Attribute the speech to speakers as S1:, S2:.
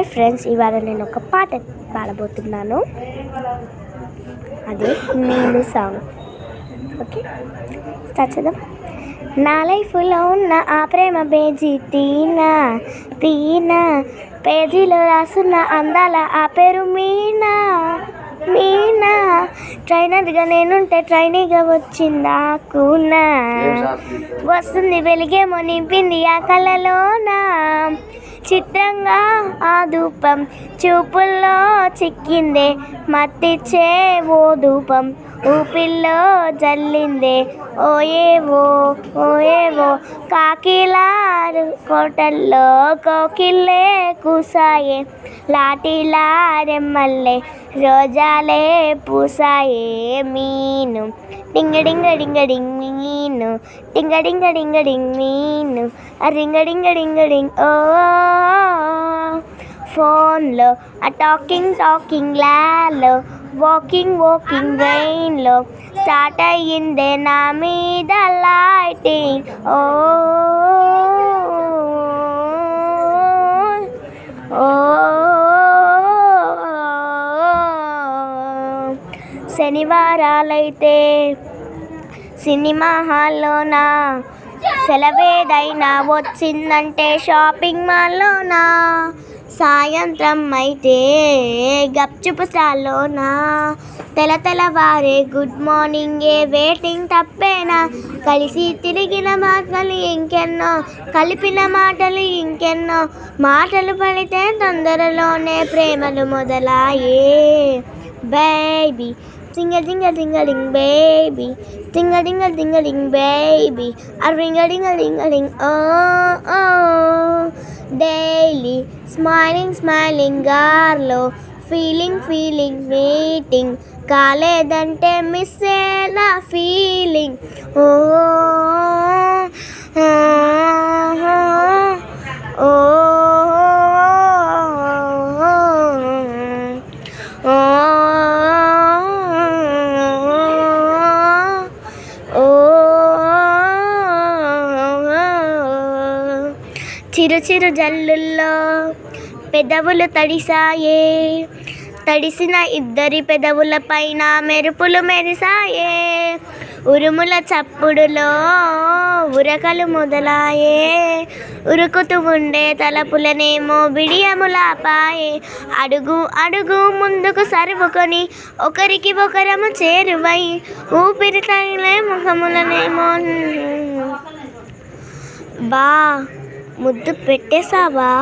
S1: Hi friends, ఇవాళ నేను ఒక పాట పాడబోతున్నాను. అదే నేను సాంగ్. ఓకే, స్టార్ట్ చేద్దాం. నా లైఫ్లో ఉన్న ఆ ప్రేమ పేజీ తీనా తీనా, పేజీలో రాసున్న అందాల ఆ పేరు మీనా మీనా. ట్రైనర్గా నేనుంటే ట్రైనీగా వచ్చిందా కూనా, వస్తుంది వెలిగేమో నింపింది ఆ కళలోనా. చిత్రంగా ఆ ధూపం చూపుల్లో చిక్కిందే, మత్తిచ్చే ఓ ధూపం ఊపిల్లో జల్లిందే. ఓయేవో కాకిలారు కోటల్లో కోకిల్లే కూసాయే, లాటిలా రెమ్మల్లే రోజాలే పూసాయే. మీను డింగ డింగ్ మీను, డింగ డింగ్ మీను, రింగ ఓ. ఫోన్లో ఆ టాకింగ్ లాలో, వాకింగ్ రెయిన్లో స్టార్ట్ అయ్యిందే నా మీద లైటింగ్. ఓ శనివారాలైతే సినిమా హాల్లోనా, సెలవేదైనా వచ్చిందంటే షాపింగ్ మాల్లోనా, సాయంత్రం అయితే గప్చుపు స్టాల్లోనా, తెల్లవారే గుడ్ మార్నింగే వెయిటింగ్ తప్పేనా. కలిసి తిరిగిన మాటలు ఇంకెన్నో, కలిపిన మాటలు ఇంకెన్నో, మాటలు పడితే తొందరలోనే ప్రేమలు మొదలాయే. బేబీ డింగ డింగ్ బేబీ, డింగ డింగ్ బేబీ, రింగ డింగ్ ఓ. డైలీ స్మైలింగ్ గార్లో, ఫీలింగ్ వెయిటింగ్, కాలేదంటే మిస్ నా ఫీలింగ్. ఓ చిరు జల్లుల్లో పెదవులు తడిసాయే, తడిసిన ఇద్దరి పెదవుల పైన మెరుపులు మెరిసాయే. ఉరుముల చప్పుడులో ఉరకలు మొదలాయే, ఉరుకుతూ ఉండే తలపులనేమో బిడియములాపాయే. అడుగు ముందుకు సరువుకొని ఒకరికి ఒకరము చేరువై, ఊపిరి తగిలే ముఖములనేమో. బా ముద్దు పెట్టేశావా?